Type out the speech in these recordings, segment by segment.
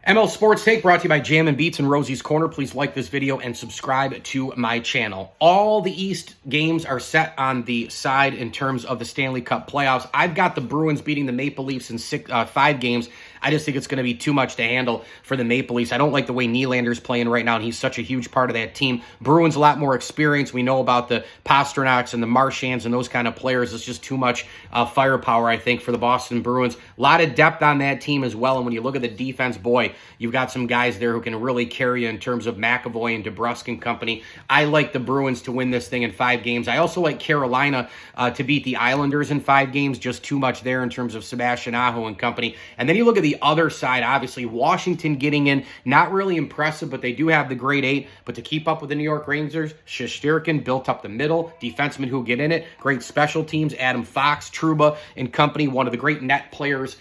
ML Sports Take brought to you by Jam and Beats and Rosie's Corner. Please like this video and subscribe to my channel. All the East games are set on the side in terms of the Stanley Cup playoffs. I've got the Bruins beating the Maple Leafs in 5 games. I just think it's going to be too much to handle for the Maple Leafs. I don't like the way Nylander's playing right now, and he's such a huge part of that team. Bruins a lot more experience. We know about the Pasternaks and the Marchands and those kind of players. It's just too much firepower, I think, for the Boston Bruins. A lot of depth on that team as well, and when you look at the defense, boy, you've got some guys there who can really carry you in terms of McAvoy and DeBrusk and company. I like the Bruins to win this thing in 5 games. I also like Carolina to beat the Islanders in 5 games. Just too much there in terms of Sebastian Aho and company. And then you look at the other side, obviously, Washington getting in, not really impressive, but they do have the grade 8. But to keep up with the New York Rangers, Shesterkin built up the middle, defensemen who get in it, great special teams, Adam Fox, Trouba and company, one of the great net players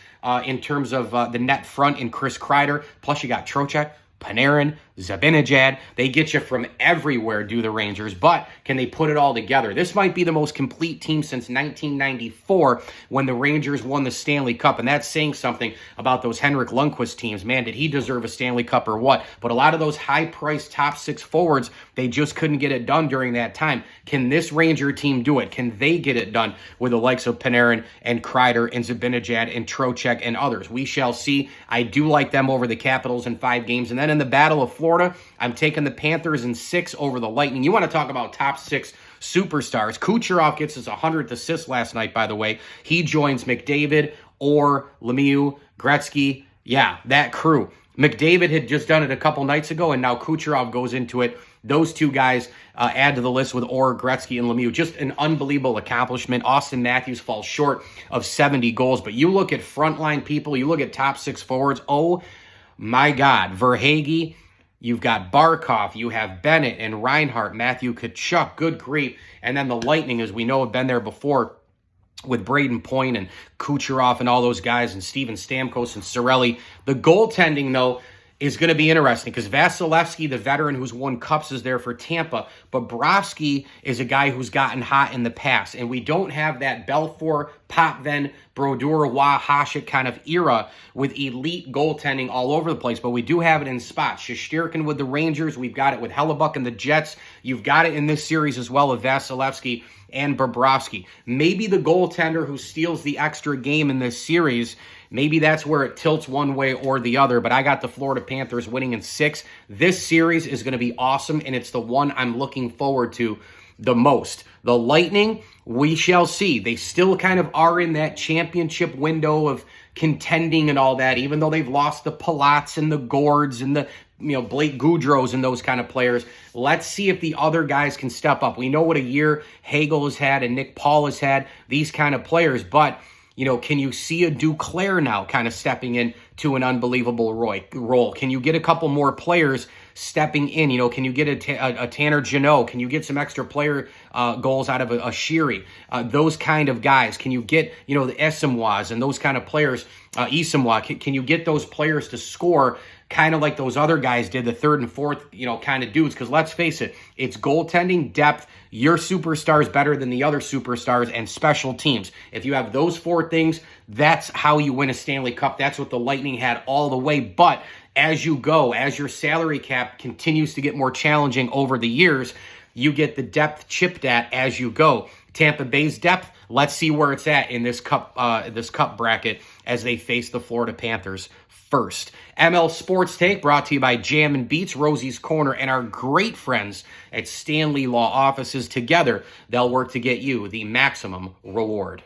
in terms of the net front in Chris Kreider. Plus you got Trocheck, Panarin, Zibanejad. They get you from everywhere, do the Rangers, but can they put it all together? This might be the most complete team since 1994 when the Rangers won the Stanley Cup, and that's saying something about those Henrik Lundqvist teams. Man, did he deserve a Stanley Cup or what? But a lot of those high-priced top 6 forwards, they just couldn't get it done during that time. Can this Ranger team do it? Can they get it done with the likes of Panarin and Kreider and Zibanejad and Trocheck and others? We shall see. I do like them over the Capitals in 5 games, and then in the Battle of Florida, I'm taking the Panthers in 6 over the Lightning. You want to talk about top 6 superstars. Kucherov gets his 100th assist last night, by the way. He joins McDavid, Orr, Lemieux, Gretzky. Yeah, that crew. McDavid had just done it a couple nights ago, and now Kucherov goes into it. Those 2 guys add to the list with Orr, Gretzky, and Lemieux. Just an unbelievable accomplishment. Austin Matthews falls short of 70 goals. But you look at frontline people, you look at top 6 forwards, oh my God, Verhaeghe, you've got Barkov, you have Bennett and Reinhart, Matthew Tkachuk, good grief. And then the Lightning, as we know, have been there before with Braden Point and Kucherov and all those guys and Steven Stamkos and Cirelli. The goaltending, though, is going to be interesting because Vasilevsky, the veteran who's won cups, is there for Tampa. But Bobrovsky is a guy who's gotten hot in the past. And we don't have that Belfour, Potvin, Brodeur, Waugh, Hasek kind of era with elite goaltending all over the place. But we do have it in spots. Shesterkin with the Rangers. We've got it with Hellebuck and the Jets. You've got it in this series as well with Vasilevsky and Bobrovsky. Maybe the goaltender who steals the extra game in this series, maybe that's where it tilts one way or the other, but I got the Florida Panthers winning in 6. This series is going to be awesome, and it's the one I'm looking forward to the most. The Lightning, we shall see. They still kind of are in that championship window of contending and all that, even though they've lost the Palats and the Gourds and the Blake Goudreaus and those kind of players. Let's see if the other guys can step up. We know what a year Hagel has had and Nick Paul has had, these kind of players, but can you see a Duclair now kind of stepping in to an unbelievable role? Can you get a couple more players stepping in? Can you get a Tanner Jeannot? Can you get some extra player goals out of a Sheary? Those kind of guys. Can you get, the Esamois and those kind of players, Esamois? Can you get those players to score kind of like those other guys did, the 3rd and 4th, kind of dudes? Because let's face it, it's goaltending, depth, your superstars better than the other superstars, and special teams. If you have those 4 things, that's how you win a Stanley Cup. That's what the Lightning had all the way. But as you go, as your salary cap continues to get more challenging over the years, you get the depth chipped at as you go. Tampa Bay's depth, let's see where it's at in this cup bracket as they face the Florida Panthers first. ML Sports Take brought to you by Jam and Beats, Rosie's Corner, and our great friends at Stanley Law Offices. Together, they'll work to get you the maximum reward.